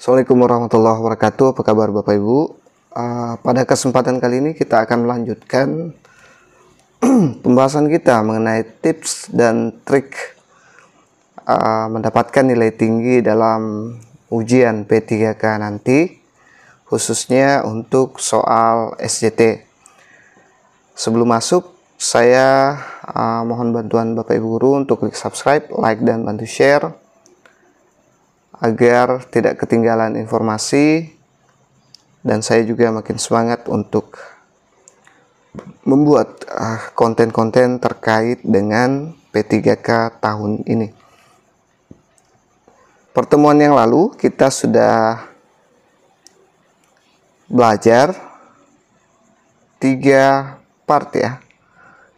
Assalamualaikum warahmatullahi wabarakatuh. Apa kabar Bapak Ibu? Pada kesempatan kali ini kita akan melanjutkan pembahasan kita mengenai tips dan trik mendapatkan nilai tinggi dalam ujian P3K nanti, khususnya untuk soal SJT. Sebelum masuk, saya mohon bantuan Bapak Ibu Guru untuk klik subscribe, like, dan bantu share agar tidak ketinggalan informasi, dan saya juga makin semangat untuk membuat konten-konten terkait dengan P3K tahun ini. Pertemuan yang lalu kita sudah belajar 3 part ya.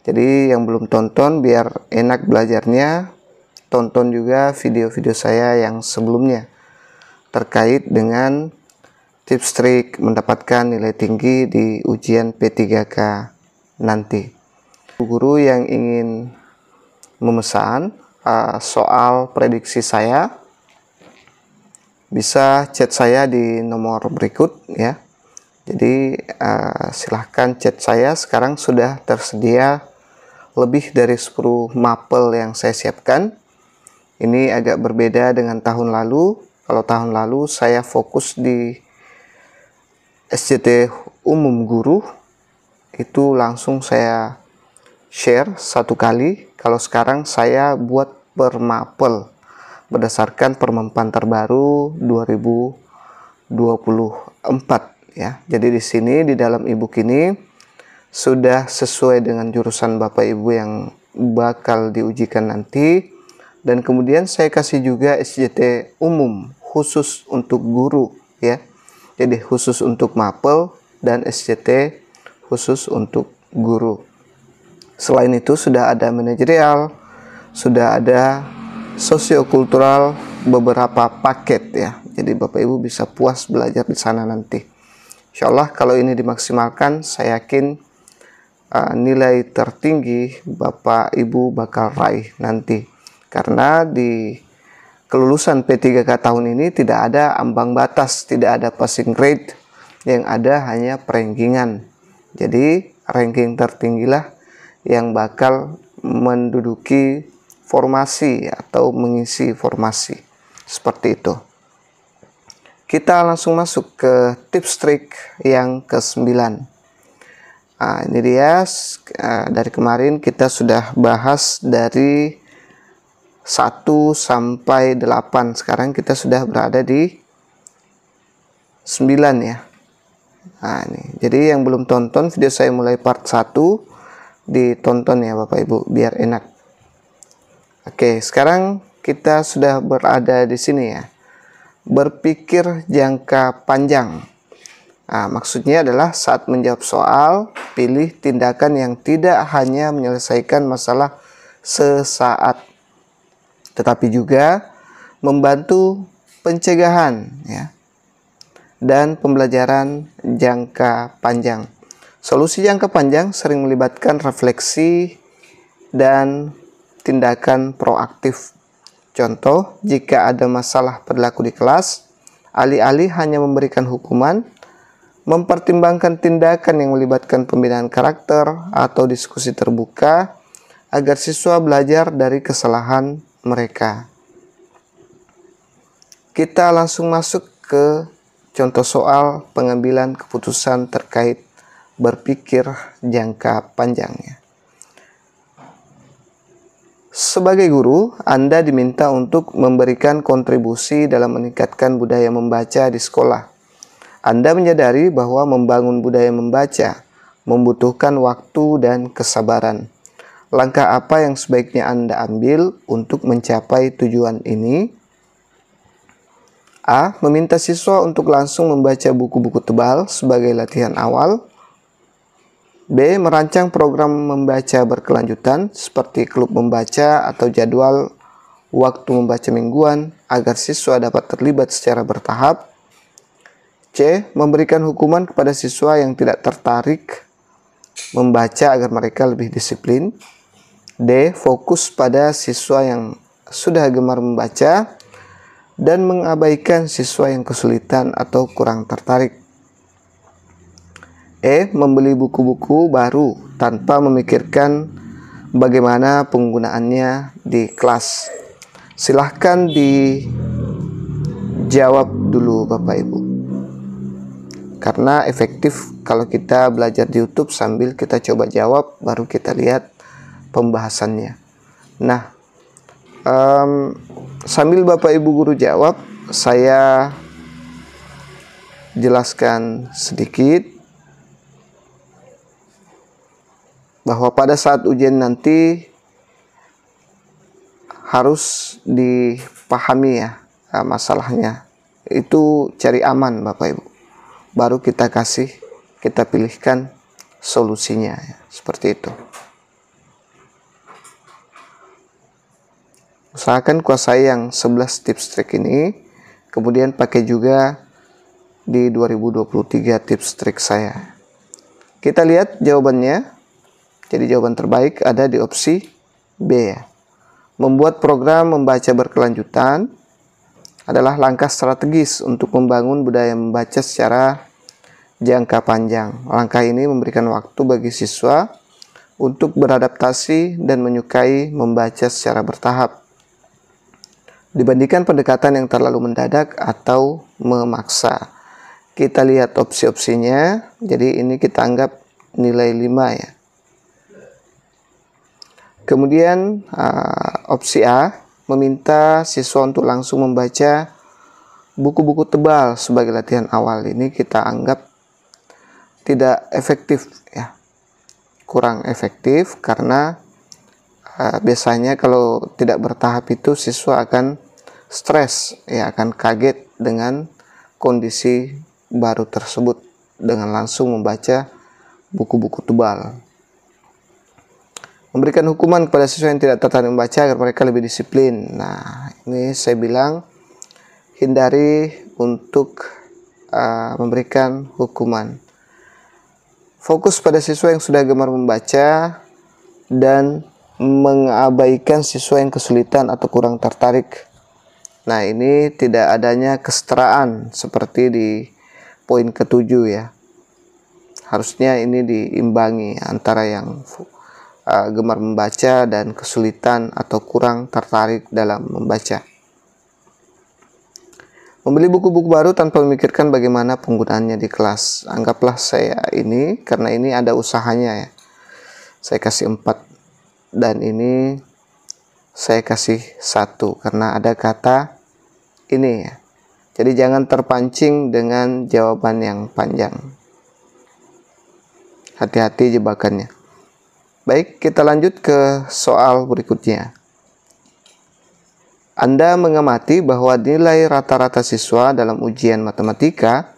Jadi yang belum tonton biar enak belajarnya, tonton juga video-video saya yang sebelumnya terkait dengan tips trik mendapatkan nilai tinggi di ujian P3K nanti. Guru yang ingin memesan soal prediksi saya bisa chat saya di nomor berikut ya. Jadi silahkan chat saya. Sekarang sudah tersedia lebih dari 10 mapel yang saya siapkan. Ini agak berbeda dengan tahun lalu. Kalau tahun lalu saya fokus di SJT umum guru, itu langsung saya share satu kali. Kalau sekarang saya buat per mapel berdasarkan permempan terbaru 2024 ya. Jadi di sini di dalam ebook ini sudah sesuai dengan jurusan Bapak Ibu yang bakal diujikan nanti. Dan kemudian saya kasih juga SJT umum khusus untuk guru ya. Jadi khusus untuk mapel dan SJT khusus untuk guru. Selain itu sudah ada manajerial, sudah ada sosiokultural, beberapa paket ya. Jadi Bapak Ibu bisa puas belajar di sana nanti. Insya Allah kalau ini dimaksimalkan, saya yakin nilai tertinggi Bapak Ibu bakal raih nanti. Karena di kelulusan P3K tahun ini tidak ada ambang batas, tidak ada passing grade, yang ada hanya perengkingan. Jadi ranking tertinggilah yang bakal menduduki formasi atau mengisi formasi. Seperti itu. Kita langsung masuk ke tips trik yang ke-9. Ini dia, dari kemarin kita sudah bahas dari 1 sampai 8. Sekarang kita sudah berada di 9 ya. Nah, ini. Jadi yang belum tonton video saya mulai part 1, ditonton ya Bapak Ibu biar enak. Oke, sekarang kita sudah berada di sini ya. Berpikir jangka panjang. Nah, maksudnya adalah saat menjawab soal, pilih tindakan yang tidak hanya menyelesaikan masalah sesaat, tetapi juga membantu pencegahan ya, dan pembelajaran jangka panjang. Solusi jangka panjang sering melibatkan refleksi dan tindakan proaktif. Contoh, jika ada masalah perilaku di kelas, alih-alih hanya memberikan hukuman, mempertimbangkan tindakan yang melibatkan pembinaan karakter atau diskusi terbuka agar siswa belajar dari kesalahan mereka. Kita langsung masuk ke contoh soal pengambilan keputusan terkait berpikir jangka panjangnya. Sebagai guru, Anda diminta untuk memberikan kontribusi dalam meningkatkan budaya membaca di sekolah. Anda menyadari bahwa membangun budaya membaca membutuhkan waktu dan kesabaran. Langkah apa yang sebaiknya Anda ambil untuk mencapai tujuan ini? A. Meminta siswa untuk langsung membaca buku-buku tebal sebagai latihan awal. B. Merancang program membaca berkelanjutan seperti klub membaca atau jadwal waktu membaca mingguan agar siswa dapat terlibat secara bertahap. C. Memberikan hukuman kepada siswa yang tidak tertarik membaca agar mereka lebih disiplin. D. Fokus pada siswa yang sudah gemar membaca dan mengabaikan siswa yang kesulitan atau kurang tertarik. E. Membeli buku-buku baru tanpa memikirkan bagaimana penggunaannya di kelas. Silahkan dijawab dulu Bapak Ibu. Karena efektif kalau kita belajar di YouTube sambil kita coba jawab, baru kita lihat pembahasannya. Nah, sambil Bapak Ibu guru jawab, saya jelaskan sedikit bahwa pada saat ujian nanti harus dipahami ya masalahnya. Itu cari aman Bapak Ibu. Baru kita pilihkan solusinya ya, seperti itu. Usahakan kuasai yang 11 tips trik ini, kemudian pakai juga di 2023 tips trik saya. Kita lihat jawabannya. Jadi jawaban terbaik ada di opsi B ya. Membuat program membaca berkelanjutan adalah langkah strategis untuk membangun budaya membaca secara jangka panjang. Langkah ini memberikan waktu bagi siswa untuk beradaptasi dan menyukai membaca secara bertahap, dibandingkan pendekatan yang terlalu mendadak atau memaksa. Kita lihat opsi-opsinya. Jadi ini kita anggap nilai 5 ya. Kemudian opsi A, meminta siswa untuk langsung membaca buku-buku tebal sebagai latihan awal. Ini kita anggap tidak efektif ya, kurang efektif karena biasanya kalau tidak bertahap itu siswa akan stres ya, akan kaget dengan kondisi baru tersebut dengan langsung membaca buku-buku tebal. Memberikan hukuman kepada siswa yang tidak tertarik membaca agar mereka lebih disiplin. Nah, ini saya bilang hindari untuk memberikan hukuman. Fokus pada siswa yang sudah gemar membaca dan mengabaikan siswa yang kesulitan atau kurang tertarik. Nah, ini tidak adanya kesetaraan seperti di poin ke-7 ya. Harusnya ini diimbangi antara yang gemar membaca dan kesulitan atau kurang tertarik dalam membaca. Membeli buku-buku baru tanpa memikirkan bagaimana penggunaannya di kelas. Anggaplah saya ini, karena ini ada usahanya ya, saya kasih 4, dan ini saya kasih 1 karena ada kata ini ya. Jadi jangan terpancing dengan jawaban yang panjang. Hati-hati jebakannya. Baik, kita lanjut ke soal berikutnya. Anda mengamati bahwa nilai rata-rata siswa dalam ujian matematika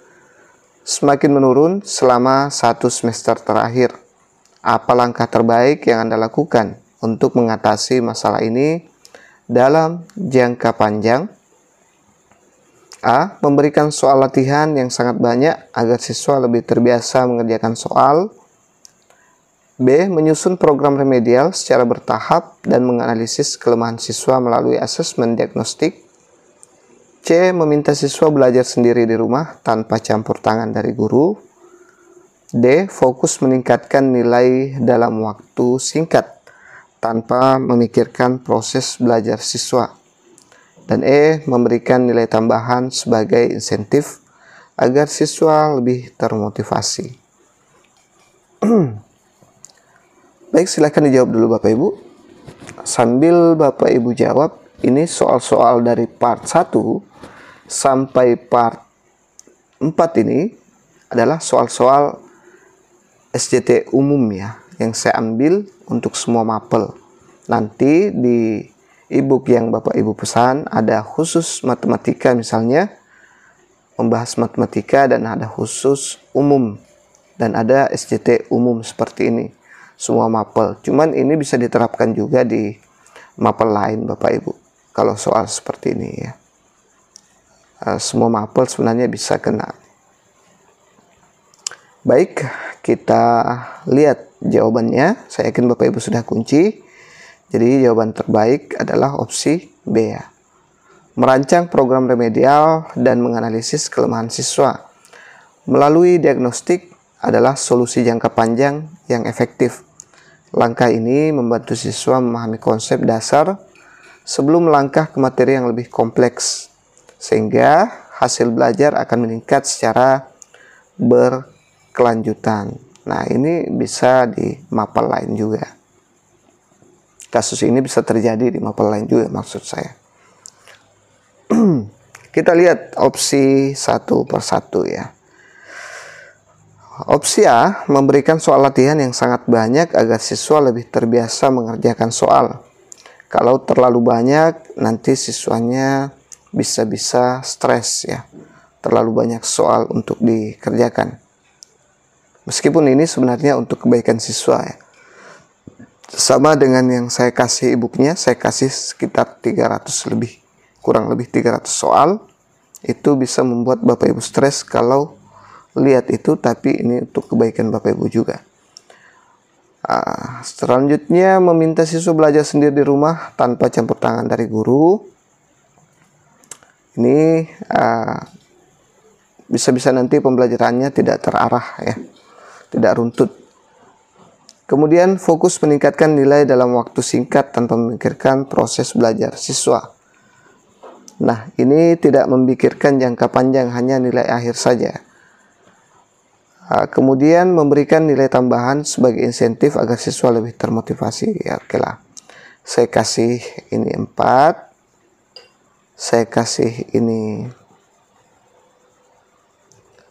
semakin menurun selama 1 semester terakhir. Apa langkah terbaik yang Anda lakukan untuk mengatasi masalah ini dalam jangka panjang? A. Memberikan soal latihan yang sangat banyak agar siswa lebih terbiasa mengerjakan soal. B. Menyusun program remedial secara bertahap dan menganalisis kelemahan siswa melalui asesmen diagnostik. C. Meminta siswa belajar sendiri di rumah tanpa campur tangan dari guru. D. Fokus meningkatkan nilai dalam waktu singkat tanpa memikirkan proses belajar siswa. Dan E. Memberikan nilai tambahan sebagai insentif agar siswa lebih termotivasi. Baik, silakan dijawab dulu Bapak Ibu. Sambil Bapak Ibu jawab, ini soal-soal dari part 1 sampai part 4 ini adalah soal-soal SJT umum ya, yang saya ambil untuk semua mapel. Nanti di e-book yang Bapak Ibu pesan ada khusus matematika misalnya, membahas matematika, dan ada khusus umum, dan ada SJT umum seperti ini. Semua mapel, cuman ini bisa diterapkan juga di mapel lain Bapak Ibu kalau soal seperti ini ya. Semua mapel sebenarnya bisa kena. Baik, kita lihat jawabannya. Saya yakin Bapak Ibu sudah kunci. Jadi jawaban terbaik adalah opsi B ya. merancang program remedial, dan menganalisis kelemahan siswa. Melalui diagnostik adalah solusi jangka panjang yang efektif. Langkah ini membantu siswa memahami konsep dasar sebelum melangkah ke materi yang lebih kompleks, sehingga hasil belajar akan meningkat secara berkelanjutan. Nah, ini bisa di mapel lain juga. Kasus ini bisa terjadi di mapel lain juga, maksud saya. Kita lihat opsi satu persatu ya. Opsi A memberikan soal latihan yang sangat banyak agar siswa lebih terbiasa mengerjakan soal. Kalau terlalu banyak, nanti siswanya bisa-bisa stres ya. Terlalu banyak soal untuk dikerjakan. Meskipun ini sebenarnya untuk kebaikan siswa ya. Sama dengan yang saya kasih e-booknya, saya kasih sekitar 300 lebih. Kurang lebih 300 soal. Itu bisa membuat Bapak Ibu stres kalau lihat itu, tapi ini untuk kebaikan Bapak Ibu juga. Selanjutnya, meminta siswa belajar sendiri di rumah tanpa campur tangan dari guru. Ini bisa-bisa nanti pembelajarannya tidak terarah ya, tidak runtut. Kemudian fokus meningkatkan nilai dalam waktu singkat tanpa memikirkan proses belajar siswa. Nah, ini tidak memikirkan jangka panjang, hanya nilai akhir saja. Kemudian memberikan nilai tambahan sebagai insentif agar siswa lebih termotivasi. Ya, oke lah. Saya kasih ini 4. Saya kasih ini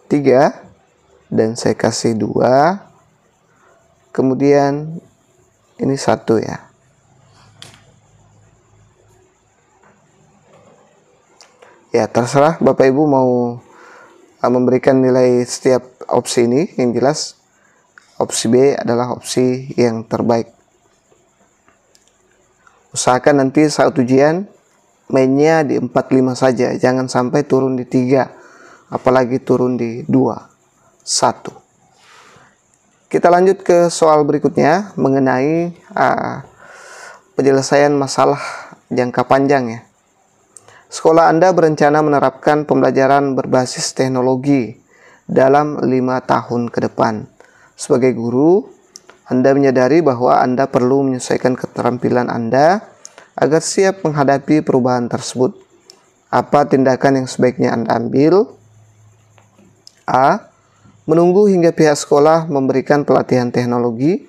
3. Dan saya kasih 2. Kemudian ini 1 ya. Ya, terserah Bapak Ibu mau memberikan nilai setiap opsi ini. Yang jelas opsi B adalah opsi yang terbaik. Usahakan nanti saat ujian mainnya di 45 saja, jangan sampai turun di 3, apalagi turun di 2, 1. Kita lanjut ke soal berikutnya mengenai penyelesaian masalah jangka panjang ya. Sekolah Anda berencana menerapkan pembelajaran berbasis teknologi dalam 5 tahun ke depan. Sebagai guru, Anda menyadari bahwa Anda perlu menyesuaikan keterampilan Anda agar siap menghadapi perubahan tersebut. Apa tindakan yang sebaiknya Anda ambil? A. Menunggu hingga pihak sekolah memberikan pelatihan teknologi.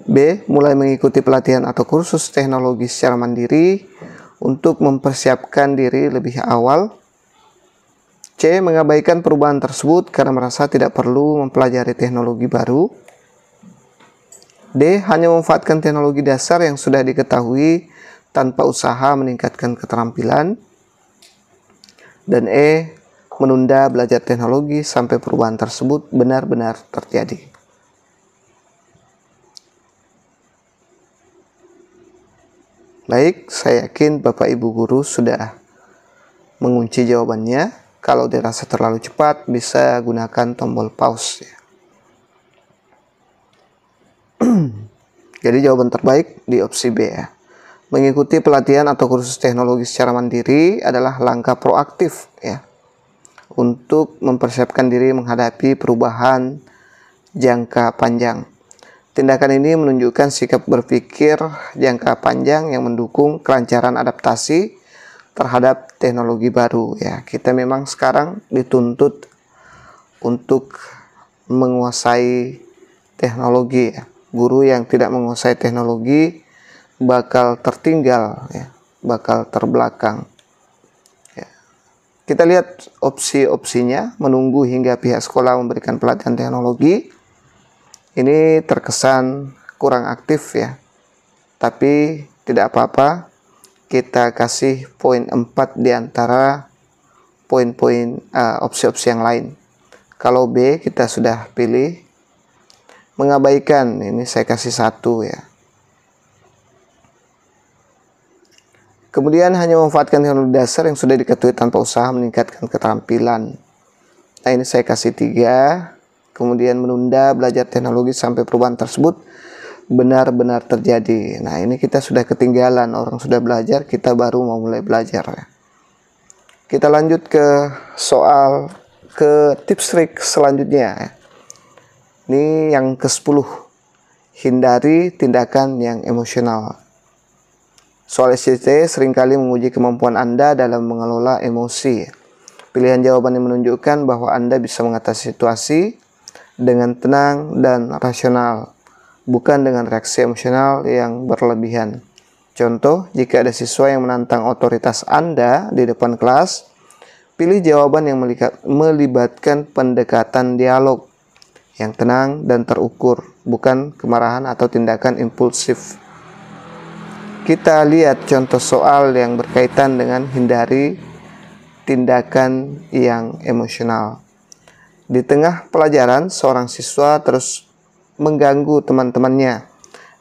B. Mulai mengikuti pelatihan atau kursus teknologi secara mandiri untuk mempersiapkan diri lebih awal. C. Mengabaikan perubahan tersebut karena merasa tidak perlu mempelajari teknologi baru. D. Hanya memanfaatkan teknologi dasar yang sudah diketahui tanpa usaha meningkatkan keterampilan. Dan E. Menunda belajar teknologi sampai perubahan tersebut benar-benar terjadi. Baik, saya yakin Bapak Ibu guru sudah mengunci jawabannya. Kalau dirasa terlalu cepat, bisa gunakan tombol pause ya. Jadi jawaban terbaik di opsi B ya. Mengikuti pelatihan atau kursus teknologi secara mandiri adalah langkah proaktif ya, untuk mempersiapkan diri menghadapi perubahan jangka panjang. Tindakan ini menunjukkan sikap berpikir jangka panjang yang mendukung kelancaran adaptasi terhadap teknologi baru ya. Kita memang sekarang dituntut untuk menguasai teknologi ya. Guru yang tidak menguasai teknologi bakal tertinggal ya, bakal terbelakang. Kita lihat opsi-opsinya. Menunggu hingga pihak sekolah memberikan pelatihan teknologi. Ini terkesan kurang aktif ya. Tapi tidak apa-apa. Kita kasih poin 4 di antara poin-poin opsi-opsi yang lain. Kalau B kita sudah pilih. Mengabaikan, ini saya kasih 1 ya. Kemudian hanya memanfaatkan teknologi dasar yang sudah diketahui tanpa usaha meningkatkan keterampilan. Nah, ini saya kasih 3. Kemudian menunda belajar teknologi sampai perubahan tersebut benar-benar terjadi. Nah, ini kita sudah ketinggalan, orang sudah belajar, kita baru mau mulai belajar. Kita lanjut ke tips trik selanjutnya. Ini yang ke-10. Hindari tindakan yang emosional. Soal SCT seringkali menguji kemampuan Anda dalam mengelola emosi. Pilihan jawaban yang menunjukkan bahwa Anda bisa mengatasi situasi dengan tenang dan rasional, bukan dengan reaksi emosional yang berlebihan. Contoh, jika ada siswa yang menantang otoritas Anda di depan kelas, pilih jawaban yang melibatkan pendekatan dialog yang tenang dan terukur, bukan kemarahan atau tindakan impulsif. Kita lihat contoh soal yang berkaitan dengan hindari tindakan yang emosional. Di tengah pelajaran, seorang siswa terus mengganggu teman-temannya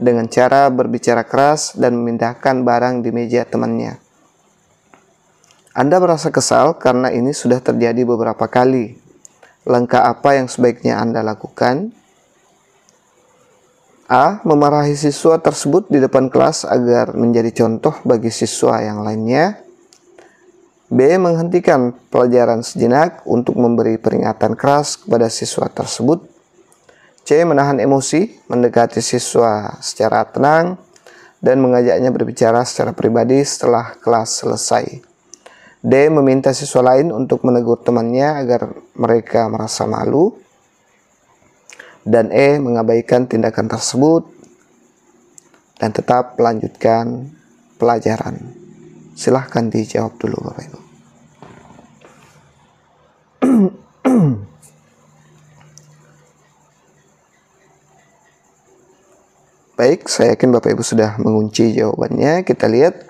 dengan cara berbicara keras dan memindahkan barang di meja temannya. Anda merasa kesal karena ini sudah terjadi beberapa kali. Langkah apa yang sebaiknya Anda lakukan? A. Memarahi siswa tersebut di depan kelas agar menjadi contoh bagi siswa yang lainnya. B. Menghentikan pelajaran sejenak untuk memberi peringatan keras kepada siswa tersebut. C. Menahan emosi, mendekati siswa secara tenang, dan mengajaknya berbicara secara pribadi setelah kelas selesai. D. Meminta siswa lain untuk menegur temannya agar mereka merasa malu. Dan E. Mengabaikan tindakan tersebut dan tetap melanjutkan pelajaran. Silahkan dijawab dulu Bapak Ibu. Baik, saya yakin Bapak Ibu sudah mengunci jawabannya. Kita lihat,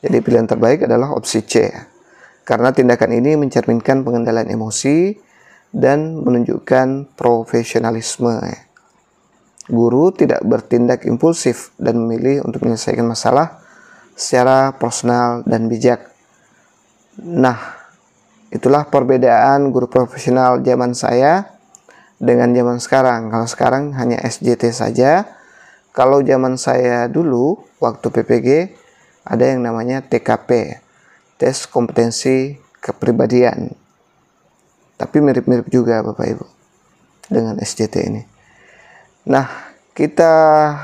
jadi pilihan terbaik adalah opsi C. Karena tindakan ini mencerminkan pengendalian emosi dan menunjukkan profesionalisme. Guru tidak bertindak impulsif dan memilih untuk menyelesaikan masalah secara personal dan bijak. Nah, itulah perbedaan guru profesional zaman saya dengan zaman sekarang. Kalau sekarang hanya SJT saja. Kalau zaman saya dulu, waktu PPG, ada yang namanya TKP, tes kompetensi kepribadian. Tapi mirip-mirip juga Bapak Ibu dengan SJT ini. Nah, kita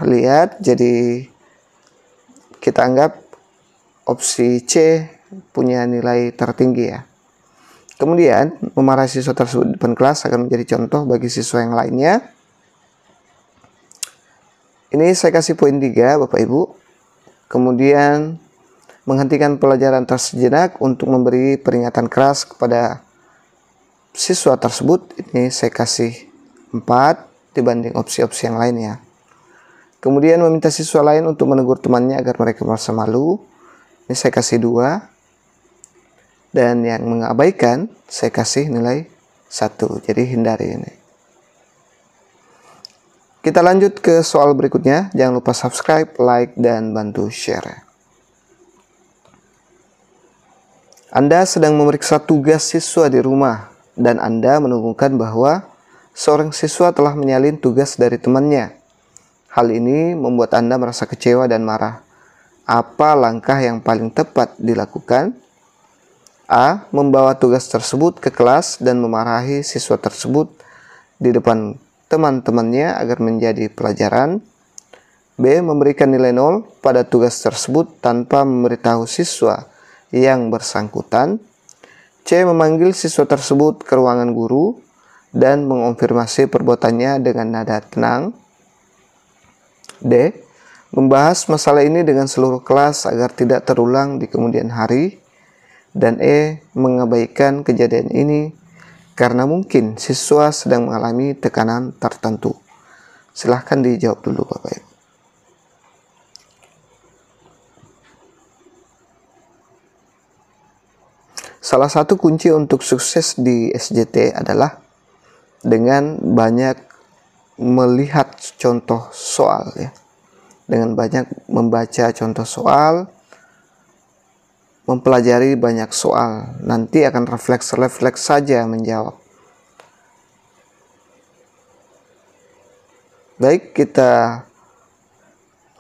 lihat, jadi kita anggap opsi C punya nilai tertinggi ya. Kemudian, memarahi siswa tersebut di depan kelas akan menjadi contoh bagi siswa yang lainnya. Ini saya kasih poin 3 Bapak Ibu. Kemudian, menghentikan pelajaran tersejenak untuk memberi peringatan keras kepada siswa tersebut. Ini saya kasih 4 dibanding opsi-opsi yang lainnya. Kemudian meminta siswa lain untuk menegur temannya agar mereka merasa malu. Ini saya kasih 2. Dan yang mengabaikan saya kasih nilai 1. Jadi hindari ini. Kita lanjut ke soal berikutnya. Jangan lupa subscribe, like, dan bantu share. Anda sedang memeriksa tugas siswa di rumah dan Anda menemukan bahwa seorang siswa telah menyalin tugas dari temannya. Hal ini membuat Anda merasa kecewa dan marah. Apa langkah yang paling tepat dilakukan? A. Membawa tugas tersebut ke kelas dan memarahi siswa tersebut di depan teman-temannya agar menjadi pelajaran. B. Memberikan nilai 0 pada tugas tersebut tanpa memberitahu siswa yang bersangkutan. C. Memanggil siswa tersebut ke ruangan guru dan mengonfirmasi perbuatannya dengan nada tenang. D. Membahas masalah ini dengan seluruh kelas agar tidak terulang di kemudian hari. Dan E. Mengabaikan kejadian ini karena mungkin siswa sedang mengalami tekanan tertentu. Silahkan dijawab dulu Bapak Ibu. Salah satu kunci untuk sukses di SJT adalah dengan banyak melihat contoh soal ya. Dengan banyak membaca contoh soal, mempelajari banyak soal, nanti akan refleks saja menjawab. Baik, kita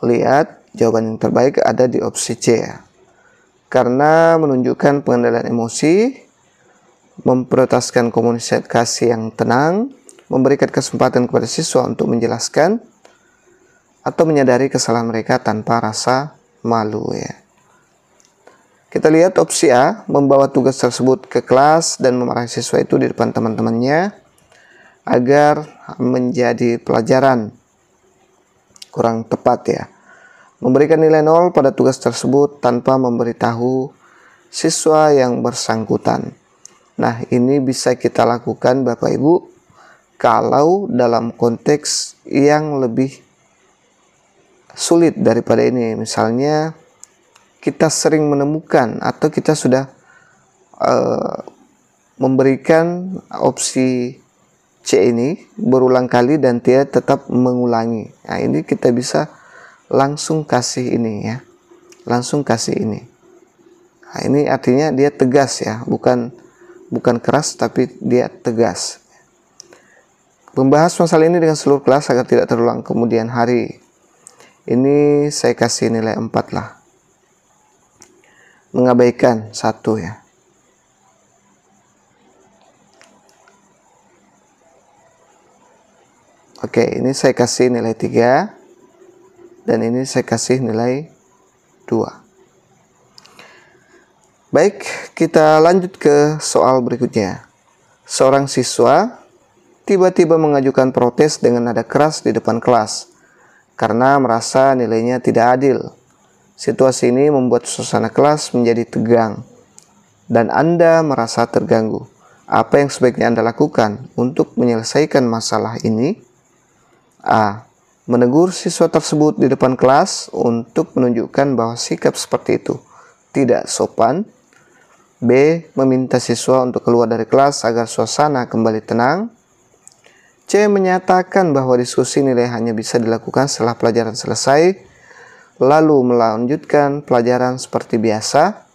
lihat jawaban yang terbaik ada di opsi C ya. Karena menunjukkan pengendalian emosi, memprioritaskan komunikasi yang tenang, memberikan kesempatan kepada siswa untuk menjelaskan atau menyadari kesalahan mereka tanpa rasa malu ya. Kita lihat opsi A, membawa tugas tersebut ke kelas dan memarahi siswa itu di depan teman-temannya agar menjadi pelajaran. Kurang tepat ya. Memberikan nilai 0 pada tugas tersebut tanpa memberitahu siswa yang bersangkutan. Nah, ini bisa kita lakukan Bapak Ibu kalau dalam konteks yang lebih sulit daripada ini. Misalnya kita sering menemukan atau kita sudah memberikan opsi C ini berulang kali dan dia tetap mengulangi. Nah, ini kita bisa langsung kasih ini ya, langsung kasih ini. Nah, ini artinya dia tegas ya, bukan keras tapi dia tegas. Membahas masalah ini dengan seluruh kelas agar tidak terulang kemudian hari. Ini saya kasih nilai 4 lah. Mengabaikan 1 ya. Oke, ini saya kasih nilai 3. Dan ini saya kasih nilai 2. Baik, kita lanjut ke soal berikutnya. Seorang siswa tiba-tiba mengajukan protes dengan nada keras di depan kelas karena merasa nilainya tidak adil. Situasi ini membuat suasana kelas menjadi tegang dan Anda merasa terganggu. Apa yang sebaiknya Anda lakukan untuk menyelesaikan masalah ini? A. Menegur siswa tersebut di depan kelas untuk menunjukkan bahwa sikap seperti itu tidak sopan. B. Meminta siswa untuk keluar dari kelas agar suasana kembali tenang. C. Menyatakan bahwa diskusi nilai hanya bisa dilakukan setelah pelajaran selesai, lalu melanjutkan pelajaran seperti biasa.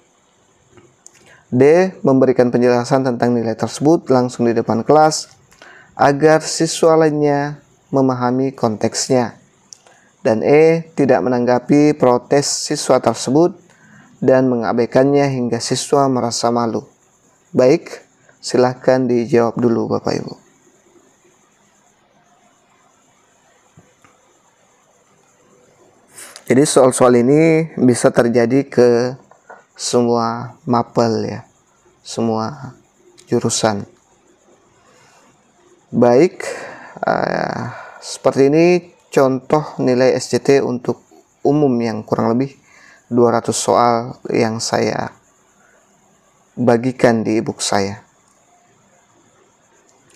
D. Memberikan penjelasan tentang nilai tersebut langsung di depan kelas agar siswa lainnya memahami konteksnya. Dan E. Tidak menanggapi protes siswa tersebut dan mengabaikannya hingga siswa merasa malu. Baik, silahkan dijawab dulu Bapak Ibu. Jadi soal-soal ini bisa terjadi ke semua mapel ya, semua jurusan. Baik, seperti ini contoh nilai SJT untuk umum yang kurang lebih 200 soal yang saya bagikan di ebook saya.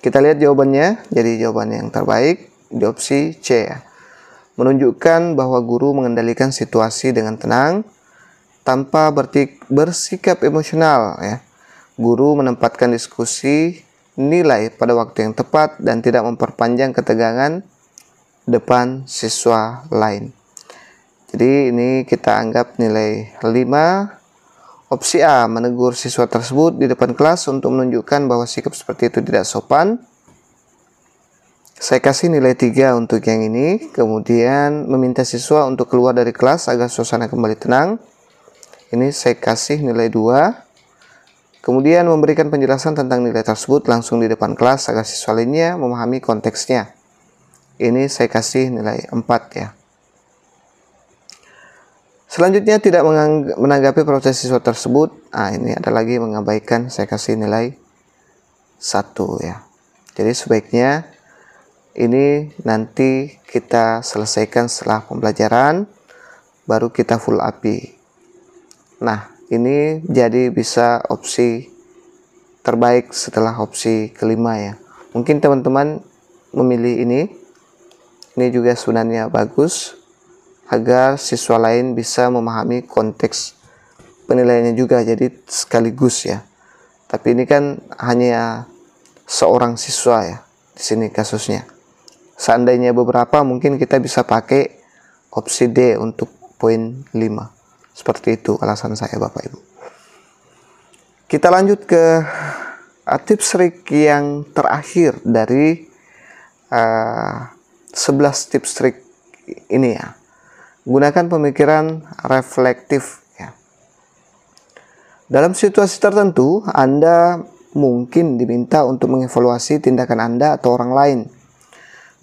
Kita lihat jawabannya. Jadi jawaban yang terbaik di opsi C ya. Menunjukkan bahwa guru mengendalikan situasi dengan tenang tanpa bersikap emosional ya. Guru menempatkan diskusi nilai pada waktu yang tepat dan tidak memperpanjang ketegangan depan siswa lain. Jadi ini kita anggap nilai 5. Opsi A, menegur siswa tersebut di depan kelas untuk menunjukkan bahwa sikap seperti itu tidak sopan. Saya kasih nilai 3 untuk yang ini. Kemudian meminta siswa untuk keluar dari kelas agar suasana kembali tenang. Ini saya kasih nilai 2. Kemudian memberikan penjelasan tentang nilai tersebut langsung di depan kelas agar siswa lainnya memahami konteksnya. Ini saya kasih nilai 4 ya. Selanjutnya tidak menanggapi protes siswa tersebut. Ini ada lagi mengabaikan, saya kasih nilai 1 ya. Jadi sebaiknya ini nanti kita selesaikan setelah pembelajaran, baru kita full API. Nah, ini jadi bisa opsi terbaik setelah opsi kelima ya. Mungkin teman-teman memilih ini. Ini juga sebenarnya bagus agar siswa lain bisa memahami konteks penilaiannya juga, jadi sekaligus ya. Tapi ini kan hanya seorang siswa ya di sini kasusnya. Seandainya beberapa mungkin kita bisa pakai opsi D untuk poin 5. Seperti itu alasan saya Bapak Ibu. Kita lanjut ke tips trik yang terakhir dari 11 tips trik ini ya. Gunakan pemikiran reflektif ya. Dalam situasi tertentu, Anda mungkin diminta untuk mengevaluasi tindakan Anda atau orang lain.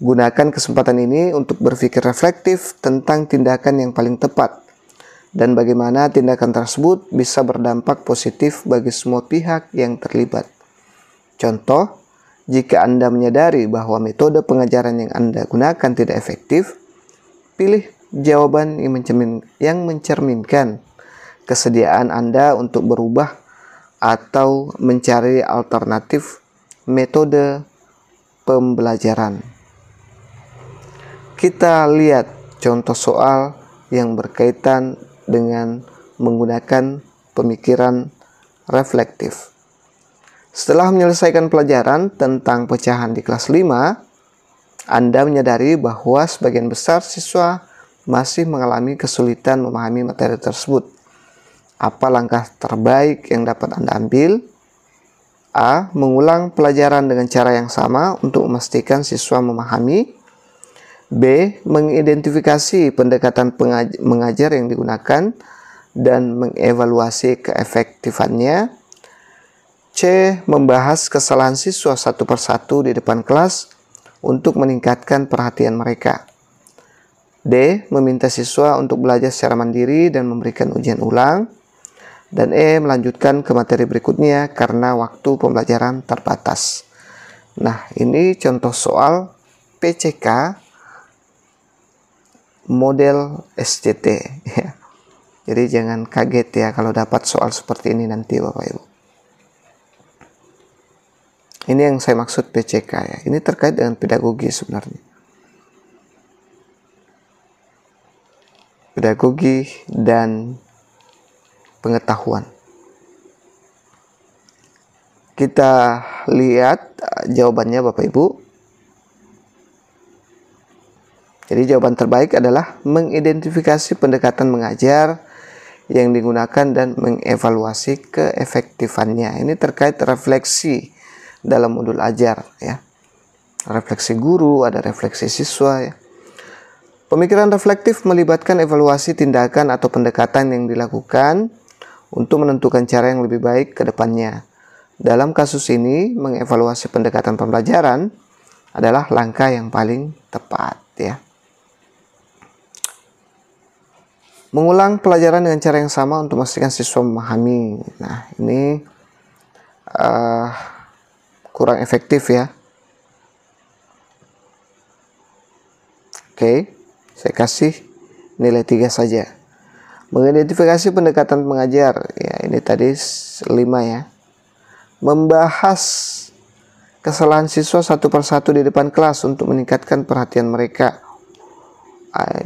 Gunakan kesempatan ini untuk berpikir reflektif tentang tindakan yang paling tepat dan bagaimana tindakan tersebut bisa berdampak positif bagi semua pihak yang terlibat. Contoh, jika Anda menyadari bahwa metode pengajaran yang Anda gunakan tidak efektif, pilih jawaban yang mencerminkan kesediaan Anda untuk berubah atau mencari alternatif metode pembelajaran. Kita lihat contoh soal yang berkaitan dengan menggunakan pemikiran reflektif. Setelah menyelesaikan pelajaran tentang pecahan di kelas 5, Anda menyadari bahwa sebagian besar siswa masih mengalami kesulitan memahami materi tersebut. Apa langkah terbaik yang dapat Anda ambil? A. Mengulang pelajaran dengan cara yang sama untuk memastikan siswa memahami. B. Mengidentifikasi pendekatan mengajar yang digunakan dan mengevaluasi keefektifannya. C. Membahas kesalahan siswa satu persatu di depan kelas untuk meningkatkan perhatian mereka. D. Meminta siswa untuk belajar secara mandiri dan memberikan ujian ulang. Dan E. Melanjutkan ke materi berikutnya karena waktu pembelajaran terbatas. Nah, ini contoh soal PCK model SCT ya. Jadi jangan kaget ya kalau dapat soal seperti ini nanti Bapak Ibu. Ini yang saya maksud PCK ya. Ini terkait dengan pedagogi sebenarnya. Pedagogi dan pengetahuan. Kita lihat jawabannya Bapak Ibu. Jadi jawaban terbaik adalah mengidentifikasi pendekatan mengajar yang digunakan dan mengevaluasi keefektifannya. Ini terkait refleksi dalam modul ajar ya. Refleksi guru, ada refleksi siswa ya. Pemikiran reflektif melibatkan evaluasi tindakan atau pendekatan yang dilakukan untuk menentukan cara yang lebih baik ke depannya. Dalam kasus ini, mengevaluasi pendekatan pembelajaran adalah langkah yang paling tepat ya. Mengulang pelajaran dengan cara yang sama untuk memastikan siswa memahami. Nah, ini kurang efektif ya. Oke, saya kasih nilai 3 saja. Mengidentifikasi pendekatan mengajar, ya ini tadi 5 ya. Membahas kesalahan siswa satu persatu di depan kelas untuk meningkatkan perhatian mereka.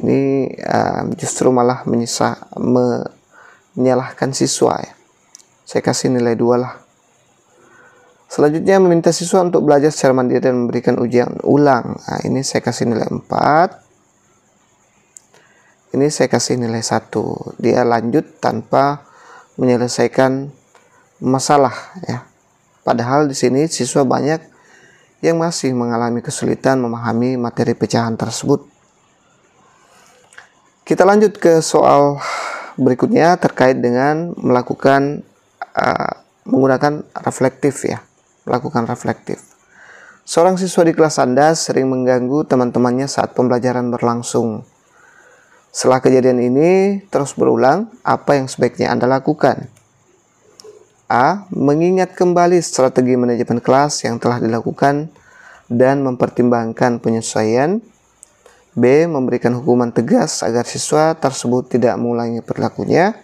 Ini justru malah menyalahkan siswa ya. Saya kasih nilai 2 lah. Selanjutnya meminta siswa untuk belajar secara mandiri dan memberikan ujian ulang. Nah, ini saya kasih nilai 4. Ini saya kasih nilai 1. Dia lanjut tanpa menyelesaikan masalah ya. Padahal di sini siswa banyak yang masih mengalami kesulitan memahami materi pecahan tersebut. Kita lanjut ke soal berikutnya terkait dengan melakukan menggunakan reflektif ya. Melakukan reflektif. Seorang siswa di kelas Anda sering mengganggu teman-temannya saat pembelajaran berlangsung. Setelah kejadian ini terus berulang, apa yang sebaiknya Anda lakukan? A. Mengingat kembali strategi manajemen kelas yang telah dilakukan dan mempertimbangkan penyesuaian. B. Memberikan hukuman tegas agar siswa tersebut tidak mengulangi perilakunya.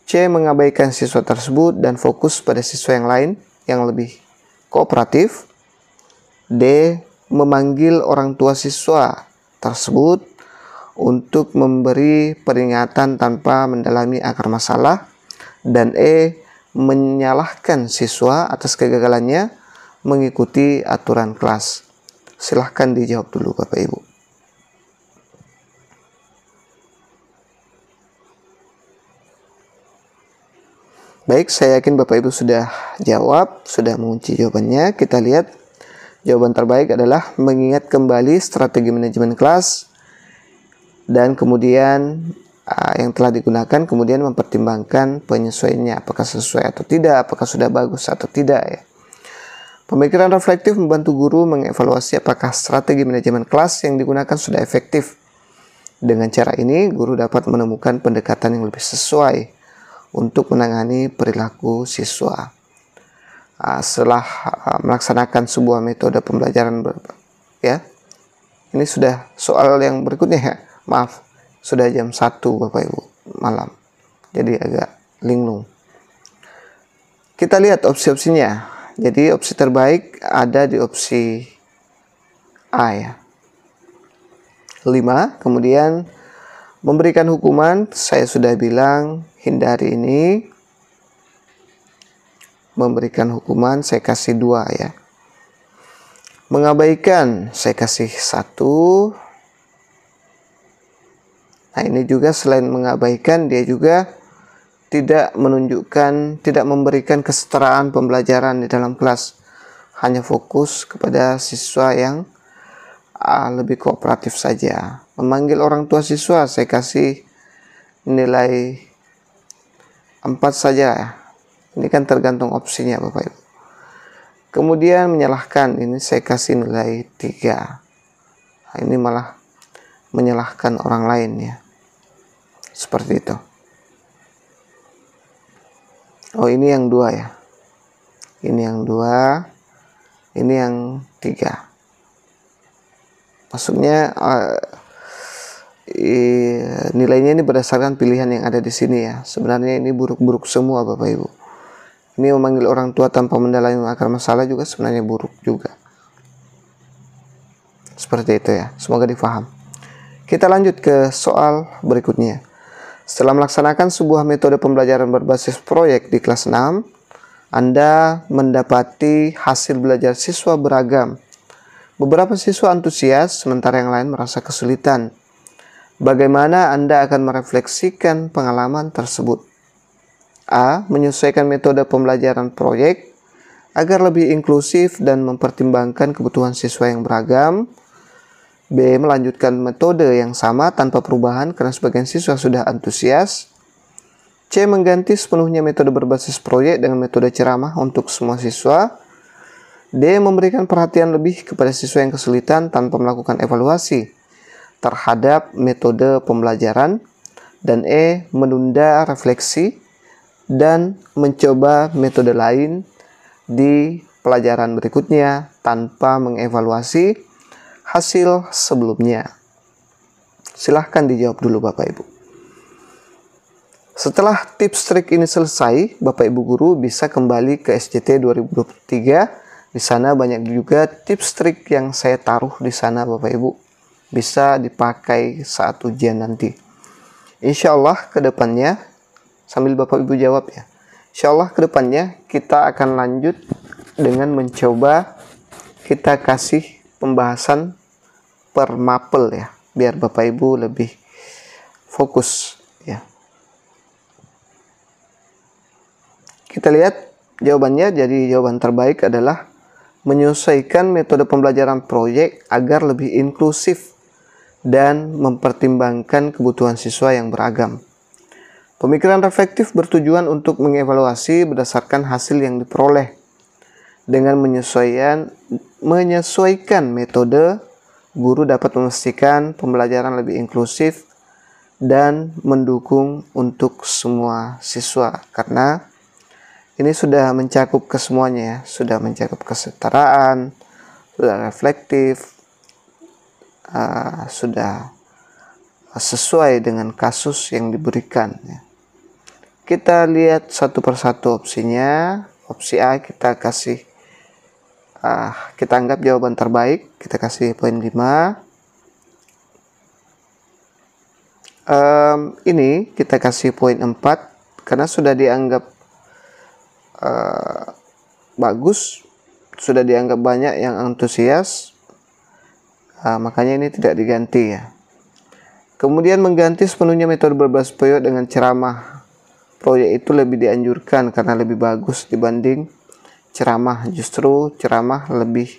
C. Mengabaikan siswa tersebut dan fokus pada siswa yang lain yang lebih kooperatif. D. Memanggil orang tua siswa tersebut untuk memberi peringatan tanpa mendalami akar masalah. Dan E. Menyalahkan siswa atas kegagalannya mengikuti aturan kelas. Silahkan dijawab dulu Bapak Ibu. Baik, saya yakin Bapak Ibu sudah jawab, sudah mengunci jawabannya. Kita lihat jawaban terbaik adalah mengingat kembali strategi manajemen kelas dan kemudian yang telah digunakan kemudian mempertimbangkan penyesuaiannya, apakah sesuai atau tidak, apakah sudah bagus atau tidak ya. Pemikiran reflektif membantu guru mengevaluasi apakah strategi manajemen kelas yang digunakan sudah efektif. Dengan cara ini, guru dapat menemukan pendekatan yang lebih sesuai untuk menangani perilaku siswa. Setelah melaksanakan sebuah metode pembelajaran ya, ini sudah soal yang berikutnya ya. Maaf, sudah jam 1 Bapak Ibu malam, jadi agak linglung. Kita lihat opsi-opsinya. Jadi opsi terbaik ada di opsi A ya. 5. Kemudian memberikan hukuman, saya sudah bilang hindari ini. Memberikan hukuman saya kasih 2 ya. Mengabaikan saya kasih 1. Nah, ini juga selain mengabaikan, dia juga tidak menunjukkan, tidak memberikan kesetaraan pembelajaran di dalam kelas. Hanya fokus kepada siswa yang lebih kooperatif saja. Memanggil orang tua siswa, saya kasih nilai 4 saja. Ini kan tergantung opsinya Bapak Ibu. Kemudian menyalahkan, ini saya kasih nilai 3. Nah, ini malah menyalahkan orang lain ya. Seperti itu. Oh, ini yang 2 ya. Ini yang 2. Ini yang 3. Maksudnya nilainya ini berdasarkan pilihan yang ada di sini ya. Sebenarnya ini buruk-buruk semua Bapak Ibu. Ini memanggil orang tua tanpa mendalami akar masalah juga sebenarnya buruk juga. Seperti itu ya. Semoga difaham. Kita lanjut ke soal berikutnya. Setelah melaksanakan sebuah metode pembelajaran berbasis proyek di kelas 6, Anda mendapati hasil belajar siswa beragam. Beberapa siswa antusias, sementara yang lain merasa kesulitan. Bagaimana Anda akan merefleksikan pengalaman tersebut? A. Menyesuaikan metode pembelajaran proyek agar lebih inklusif dan mempertimbangkan kebutuhan siswa yang beragam. B. Melanjutkan metode yang sama tanpa perubahan karena sebagian siswa sudah antusias. C. Mengganti sepenuhnya metode berbasis proyek dengan metode ceramah untuk semua siswa. D. Memberikan perhatian lebih kepada siswa yang kesulitan tanpa melakukan evaluasi terhadap metode pembelajaran. Dan E. Menunda refleksi dan mencoba metode lain di pelajaran berikutnya tanpa mengevaluasi hasil sebelumnya. Silahkan dijawab dulu Bapak Ibu. Setelah tips trik ini selesai, Bapak Ibu guru bisa kembali ke SJT 2023. Di sana banyak juga tips trik yang saya taruh di sana Bapak Ibu. Bisa dipakai saat ujian nanti. Insya Allah ke depannya, sambil Bapak Ibu jawab ya. Insya Allah ke depannya kita akan lanjut dengan mencoba kita kasih pembahasan per mapel ya, biar Bapak Ibu lebih fokus ya. Kita lihat jawabannya. Jadi jawaban terbaik adalah menyesuaikan metode pembelajaran proyek agar lebih inklusif dan mempertimbangkan kebutuhan siswa yang beragam. Pemikiran reflektif bertujuan untuk mengevaluasi berdasarkan hasil yang diperoleh. Dengan menyesuaikan metode, guru dapat memastikan pembelajaran lebih inklusif dan mendukung untuk semua siswa. Karena ini sudah mencakup kesemuanya ya, sudah mencakup kesetaraan, sudah reflektif, sudah sesuai dengan kasus yang diberikan ya. Kita lihat satu persatu opsinya. Opsi A kita kasih, kita anggap jawaban terbaik, kita kasih poin 5. Ini kita kasih poin 4 karena sudah dianggap bagus, sudah dianggap banyak yang antusias, makanya ini tidak diganti ya. Kemudian mengganti sepenuhnya metode berbasis proyek dengan ceramah proyek itu lebih dianjurkan karena lebih bagus dibanding ceramah. Justru ceramah lebih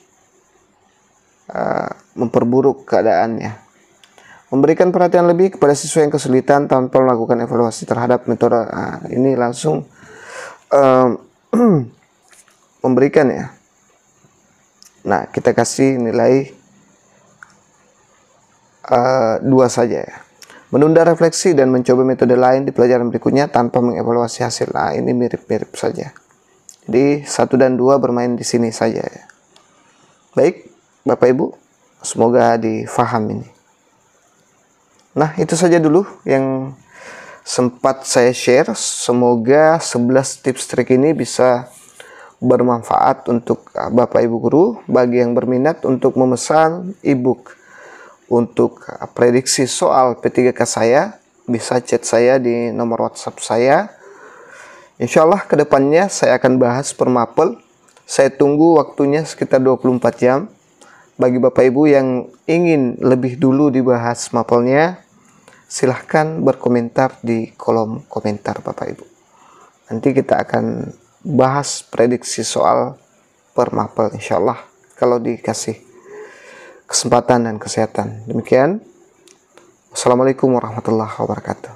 memperburuk keadaannya. Memberikan perhatian lebih kepada siswa yang kesulitan tanpa melakukan evaluasi terhadap metode. Nah, ini langsung memberikan ya. Nah, kita kasih nilai 2 saja ya. Menunda refleksi dan mencoba metode lain di pelajaran berikutnya tanpa mengevaluasi hasil. Nah, ini mirip-mirip saja. Jadi 1 dan 2 bermain di sini saja ya. Baik, Bapak Ibu, semoga difaham ini. Nah, itu saja dulu yang sempat saya share. Semoga 11 tips trik ini bisa bermanfaat untuk Bapak Ibu guru. Bagi yang berminat untuk memesan ebook untuk prediksi soal P3K saya, bisa chat saya di nomor WhatsApp saya. Insya Allah kedepannya saya akan bahas per mapel. Saya tunggu waktunya sekitar 24 jam. Bagi Bapak Ibu yang ingin lebih dulu dibahas mapelnya, silahkan berkomentar di kolom komentar Bapak Ibu. Nanti kita akan bahas prediksi soal per mapel insya Allah kalau dikasih kesempatan dan kesehatan. Demikian. Wassalamualaikum warahmatullahi wabarakatuh.